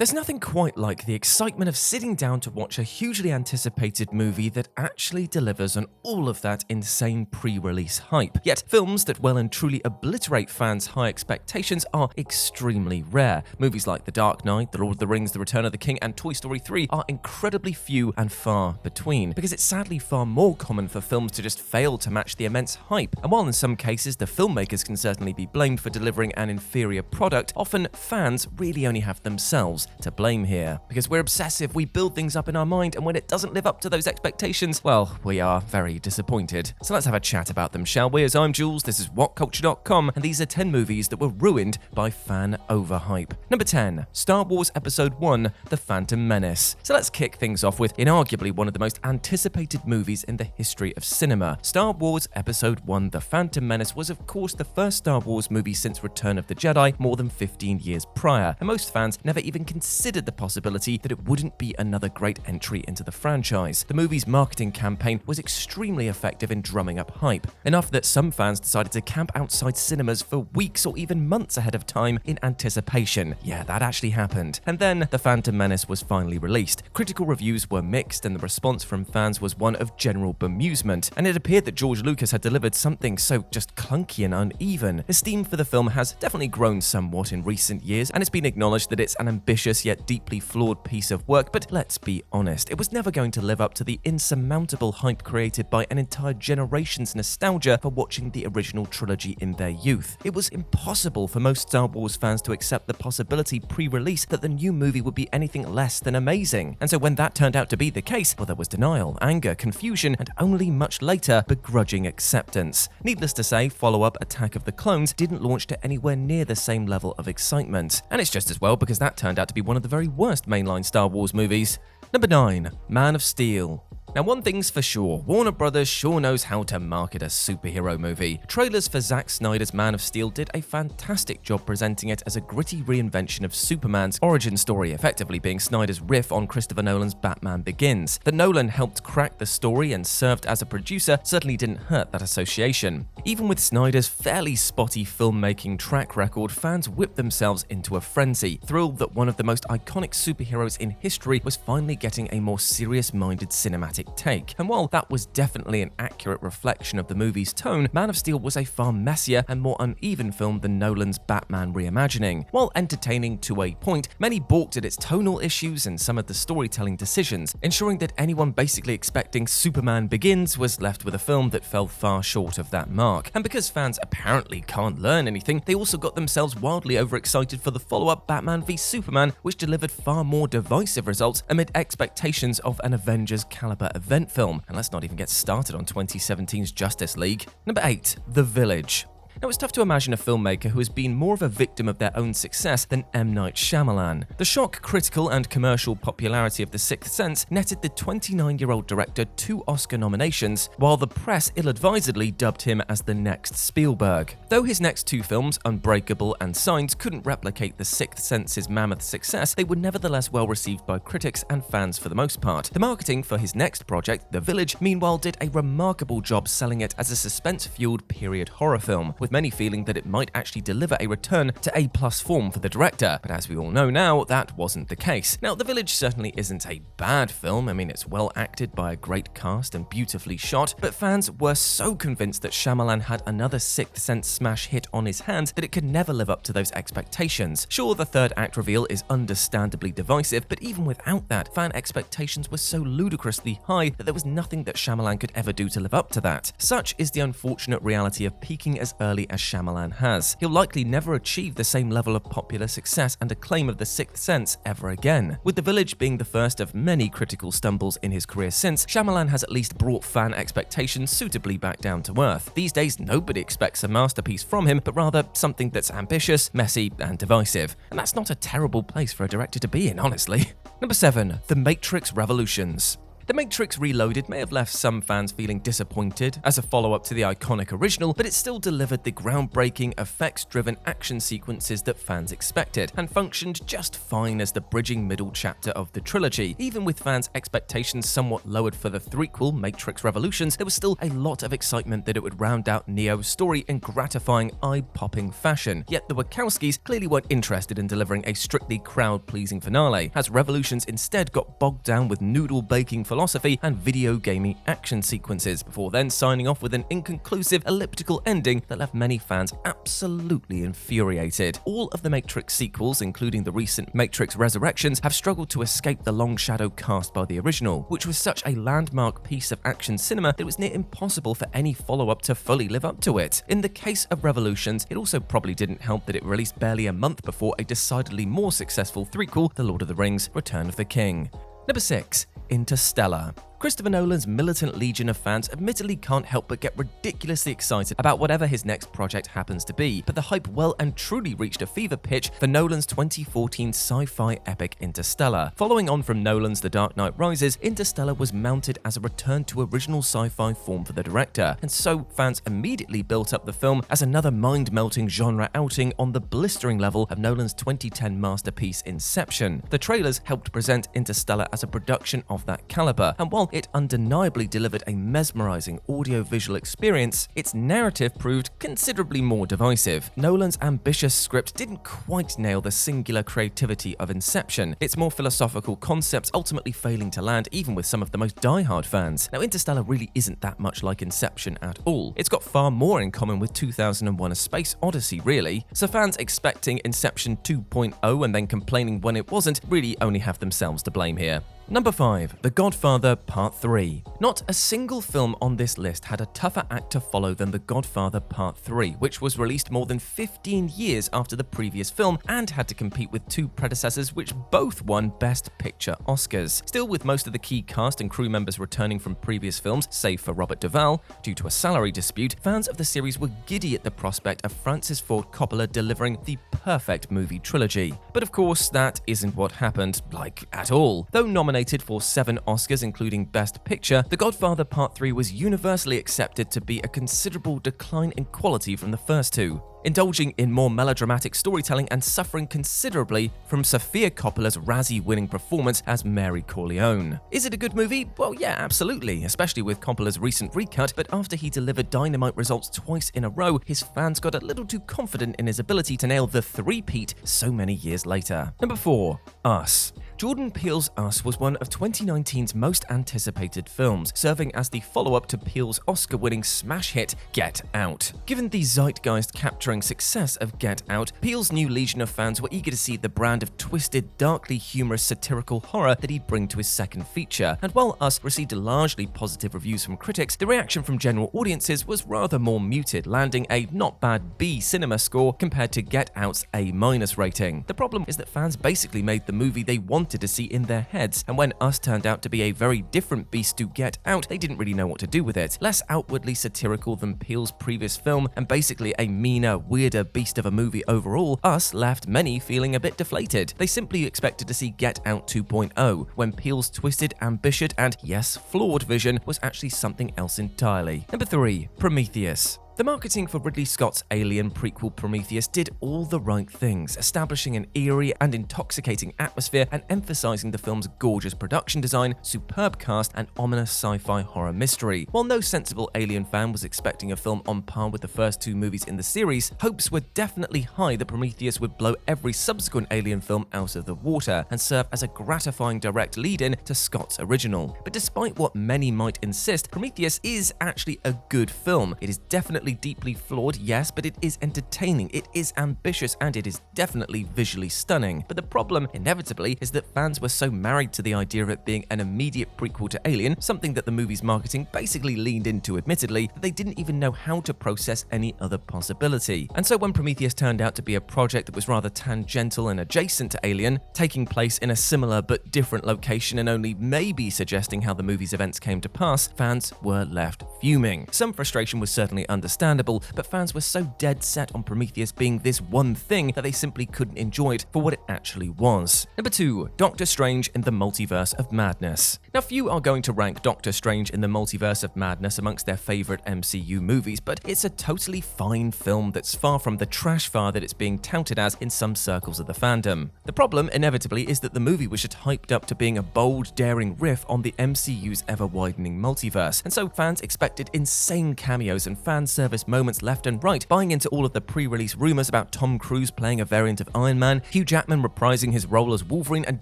There's nothing quite like the excitement of sitting down to watch a hugely anticipated movie that actually delivers on all of that insane pre-release hype. Yet, films that well and truly obliterate fans' high expectations are extremely rare. Movies like The Dark Knight, The Lord of the Rings, The Return of the King, and Toy Story 3 are incredibly few and far between, because it's sadly far more common for films to just fail to match the immense hype. And while in some cases the filmmakers can certainly be blamed for delivering an inferior product, often fans really only have themselves to blame here. Because we're obsessive, we build things up in our mind, and when it doesn't live up to those expectations, well, we are very disappointed. So let's have a chat about them, shall we? As I'm Jules, this is WhatCulture.com, and these are 10 movies that were ruined by fan overhype. Number 10, Star Wars Episode 1, The Phantom Menace. So let's kick things off with inarguably one of the most anticipated movies in the history of cinema. Star Wars Episode 1, The Phantom Menace was of course the first Star Wars movie since Return of the Jedi more than 15 years prior, and most fans never even considered the possibility that it wouldn't be another great entry into the franchise. The movie's marketing campaign was extremely effective in drumming up hype, enough that some fans decided to camp outside cinemas for weeks or even months ahead of time in anticipation. Yeah, that actually happened. And then The Phantom Menace was finally released. Critical reviews were mixed, and the response from fans was one of general bemusement, and it appeared that George Lucas had delivered something so just clunky and uneven. Esteem for the film has definitely grown somewhat in recent years, and it's been acknowledged that it's an ambitious yet deeply flawed piece of work, but let's be honest, it was never going to live up to the insurmountable hype created by an entire generation's nostalgia for watching the original trilogy in their youth. It was impossible for most Star Wars fans to accept the possibility pre-release that the new movie would be anything less than amazing. And so when that turned out to be the case, well, there was denial, anger, confusion, and only much later, begrudging acceptance. Needless to say, follow-up Attack of the Clones didn't launch to anywhere near the same level of excitement. And it's just as well, because that turned out to be one of the very worst mainline Star Wars movies. Number 9, Man of Steel. Now, one thing's for sure, Warner Brothers sure knows how to market a superhero movie. Trailers for Zack Snyder's Man of Steel did a fantastic job presenting it as a gritty reinvention of Superman's origin story, effectively being Snyder's riff on Christopher Nolan's Batman Begins. That Nolan helped crack the story and served as a producer certainly didn't hurt that association. Even with Snyder's fairly spotty filmmaking track record, fans whipped themselves into a frenzy, thrilled that one of the most iconic superheroes in history was finally getting a more serious-minded cinematic take. And while that was definitely an accurate reflection of the movie's tone, Man of Steel was a far messier and more uneven film than Nolan's Batman reimagining. While entertaining to a point, many balked at its tonal issues and some of the storytelling decisions, ensuring that anyone basically expecting Superman Begins was left with a film that fell far short of that mark. And because fans apparently can't learn anything, they also got themselves wildly overexcited for the follow-up Batman v Superman, which delivered far more divisive results amid expectations of an Avengers caliber event film. And let's not even get started on 2017's Justice League. Number 8, The Village. Now, it's tough to imagine a filmmaker who has been more of a victim of their own success than M. Night Shyamalan. The shock critical and commercial popularity of The Sixth Sense netted the 29-year-old director 2 Oscar nominations, while the press ill-advisedly dubbed him as the next Spielberg. Though his next 2 films, Unbreakable and Signs, couldn't replicate The Sixth Sense's mammoth success, they were nevertheless well received by critics and fans for the most part. The marketing for his next project, The Village, meanwhile did a remarkable job selling it as a suspense-fueled period horror film, with many feeling that it might actually deliver a return to A+ form for the director, but as we all know now, that wasn't the case. Now, The Village certainly isn't a bad film. I mean, it's well acted by a great cast and beautifully shot, but fans were so convinced that Shyamalan had another Sixth Sense smash hit on his hands that it could never live up to those expectations. Sure, the third act reveal is understandably divisive, but even without that, fan expectations were so ludicrously high that there was nothing that Shyamalan could ever do to live up to that. Such is the unfortunate reality of peaking as early as Shyamalan has. He'll likely never achieve the same level of popular success and acclaim of The Sixth Sense ever again. With The Village being the first of many critical stumbles in his career since, Shyamalan has at least brought fan expectations suitably back down to earth. These days, nobody expects a masterpiece from him, but rather something that's ambitious, messy, and divisive. And that's not a terrible place for a director to be in, honestly. Number 7, The Matrix Revolutions. The Matrix Reloaded may have left some fans feeling disappointed as a follow-up to the iconic original, but it still delivered the groundbreaking, effects-driven action sequences that fans expected, and functioned just fine as the bridging middle chapter of the trilogy. Even with fans' expectations somewhat lowered for the threequel, Matrix Revolutions, there was still a lot of excitement that it would round out Neo's story in gratifying, eye-popping fashion. Yet the Wachowskis clearly weren't interested in delivering a strictly crowd-pleasing finale, as Revolutions instead got bogged down with noodle-baking philosophy and video gaming action sequences, before then signing off with an inconclusive, elliptical ending that left many fans absolutely infuriated. All of the Matrix sequels, including the recent Matrix Resurrections, have struggled to escape the long shadow cast by the original, which was such a landmark piece of action cinema that it was near impossible for any follow-up to fully live up to it. In the case of Revolutions, it also probably didn't help that it released barely a month before a decidedly more successful threequel, The Lord of the Rings: Return of the King. Number 6. Interstellar. Christopher Nolan's militant legion of fans admittedly can't help but get ridiculously excited about whatever his next project happens to be, but the hype well and truly reached a fever pitch for Nolan's 2014 sci-fi epic Interstellar. Following on from Nolan's The Dark Knight Rises, Interstellar was mounted as a return to original sci-fi form for the director, and so fans immediately built up the film as another mind-melting genre outing on the blistering level of Nolan's 2010 masterpiece Inception. The trailers helped present Interstellar as a production of that caliber, and while it undeniably delivered a mesmerizing audio-visual experience, its narrative proved considerably more divisive. Nolan's ambitious script didn't quite nail the singular creativity of Inception, its more philosophical concepts ultimately failing to land even with some of the most die-hard fans. Now, Interstellar really isn't that much like Inception at all. It's got far more in common with 2001: A Space Odyssey, really. So fans expecting Inception 2.0 and then complaining when it wasn't really only have themselves to blame here. Number 5. The Godfather Part 3. Not a single film on this list had a tougher act to follow than The Godfather Part 3, which was released more than 15 years after the previous film and had to compete with two predecessors which both won Best Picture Oscars. Still, with most of the key cast and crew members returning from previous films, save for Robert Duvall, due to a salary dispute, fans of the series were giddy at the prospect of Francis Ford Coppola delivering the perfect movie trilogy. But of course, that isn't what happened, like, at all. Though nominated for 7 Oscars, including Best Picture, The Godfather Part 3 was universally accepted to be a considerable decline in quality from the first two, indulging in more melodramatic storytelling and suffering considerably from Sofia Coppola's Razzie-winning performance as Mary Corleone. Is it a good movie? Well, yeah, absolutely, especially with Coppola's recent recut, but after he delivered dynamite results twice in a row, his fans got a little too confident in his ability to nail the three-peat so many years later. Number 4. Us. Jordan Peele's Us was one of 2019's most anticipated films, serving as the follow-up to Peele's Oscar-winning smash hit Get Out. Given the zeitgeist capturing success of Get Out, Peele's new legion of fans were eager to see the brand of twisted, darkly humorous satirical horror that he'd bring to his second feature, and while Us received largely positive reviews from critics, the reaction from general audiences was rather more muted, landing a not bad B cinema score compared to Get Out's A- rating. The problem is that fans basically made the movie they wanted to see in their heads, and when Us turned out to be a very different beast to Get Out, they didn't really know what to do with it. Less outwardly satirical than Peele's previous film, and basically a meaner, weirder beast of a movie overall, Us left many feeling a bit deflated. They simply expected to see Get Out 2.0, when Peele's twisted, ambitious, and yes, flawed vision was actually something else entirely. Number 3. Prometheus. The marketing for Ridley Scott's Alien prequel Prometheus did all the right things, establishing an eerie and intoxicating atmosphere and emphasizing the film's gorgeous production design, superb cast, and ominous sci-fi horror mystery. While no sensible Alien fan was expecting a film on par with the first 2 movies in the series, hopes were definitely high that Prometheus would blow every subsequent Alien film out of the water and serve as a gratifying direct lead-in to Scott's original. But despite what many might insist, Prometheus is actually a good film. It is definitely deeply flawed, yes, but it is entertaining, it is ambitious, and it is definitely visually stunning. But the problem, inevitably, is that fans were so married to the idea of it being an immediate prequel to Alien, something that the movie's marketing basically leaned into admittedly, that they didn't even know how to process any other possibility. And so when Prometheus turned out to be a project that was rather tangential and adjacent to Alien, taking place in a similar but different location and only maybe suggesting how the movie's events came to pass, fans were left fuming. Some frustration was certainly understandable, understandable, but fans were so dead set on Prometheus being this one thing that they simply couldn't enjoy it for what it actually was. Number 2. Doctor Strange in the Multiverse of Madness. Now, few are going to rank Doctor Strange in the Multiverse of Madness amongst their favourite MCU movies, but it's a totally fine film that's far from the trash fire that it's being touted as in some circles of the fandom. The problem, inevitably, is that the movie was just hyped up to being a bold, daring riff on the MCU's ever-widening multiverse, and so fans expected insane cameos and fan service moments left and right, buying into all of the pre-release rumours about Tom Cruise playing a variant of Iron Man, Hugh Jackman reprising his role as Wolverine, and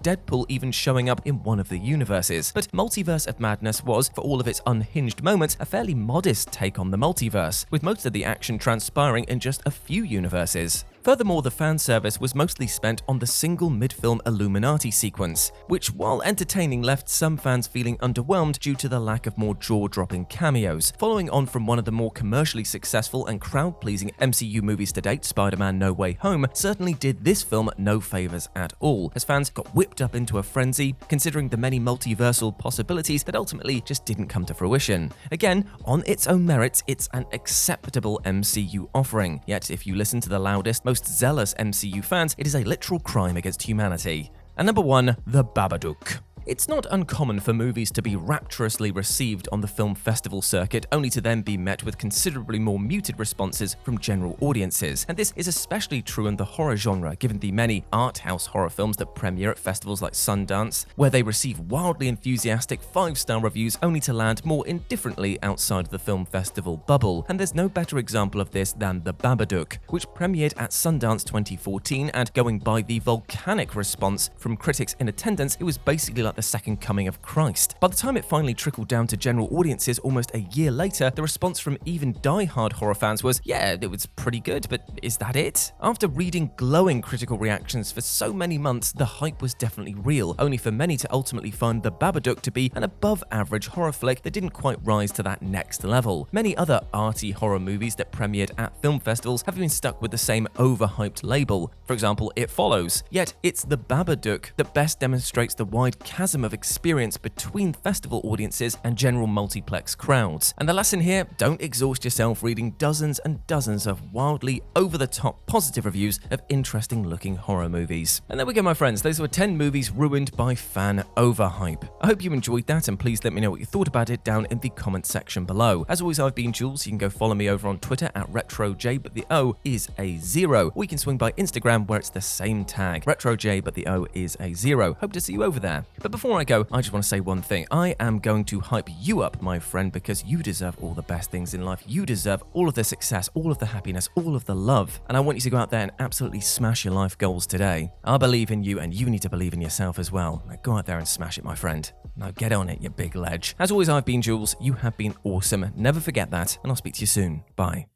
Deadpool even showing up in one of the universes. But Multiverse of Madness was, for all of its unhinged moments, a fairly modest take on the multiverse, with most of the action transpiring in just a few universes. Furthermore, the fan service was mostly spent on the single mid-film Illuminati sequence, which, while entertaining, left some fans feeling underwhelmed due to the lack of more jaw-dropping cameos. Following on from one of the more commercially successful and crowd-pleasing MCU movies to date, Spider-Man No Way Home, certainly did this film no favours at all, as fans got whipped up into a frenzy, considering the many multiversal possibilities that ultimately just didn't come to fruition. Again, on its own merits, it's an acceptable MCU offering, yet if you listen to the loudest, most zealous MCU fans, it is a literal crime against humanity. And number 1, The Babadook. It's not uncommon for movies to be rapturously received on the film festival circuit, only to then be met with considerably more muted responses from general audiences. And this is especially true in the horror genre, given the many art house horror films that premiere at festivals like Sundance, where they receive wildly enthusiastic 5-star reviews only to land more indifferently outside the film festival bubble. And there's no better example of this than The Babadook, which premiered at Sundance 2014, and going by the volcanic response from critics in attendance, it was basically like the second coming of Christ. By the time it finally trickled down to general audiences almost a year later, the response from even die-hard horror fans was, yeah, it was pretty good, but is that it? After reading glowing critical reactions for so many months, the hype was definitely real, only for many to ultimately find The Babadook to be an above-average horror flick that didn't quite rise to that next level. Many other arty horror movies that premiered at film festivals have been stuck with the same overhyped label. For example, It Follows. Yet, it's The Babadook that best demonstrates the wide chasm of experience between festival audiences and general multiplex crowds. And the lesson here, don't exhaust yourself reading dozens and dozens of wildly over-the-top positive reviews of interesting-looking horror movies. And there we go, my friends. Those were 10 movies ruined by fan overhype. I hope you enjoyed that, and please let me know what you thought about it down in the comment section below. As always, I've been Jules. You can go follow me over on Twitter at RetroJ, but the O is a 0. Or you can swing by Instagram, where it's the same tag, RetroJ, but the O is a 0. Hope to see you over there. But before I go, I just want to say one thing. I am going to hype you up, my friend, because you deserve all the best things in life. You deserve all of the success, all of the happiness, all of the love. And I want you to go out there and absolutely smash your life goals today. I believe in you, and you need to believe in yourself as well. Now go out there and smash it, my friend. Now get on it, you big ledge. As always, I've been Jules. You have been awesome. Never forget that, and I'll speak to you soon. Bye.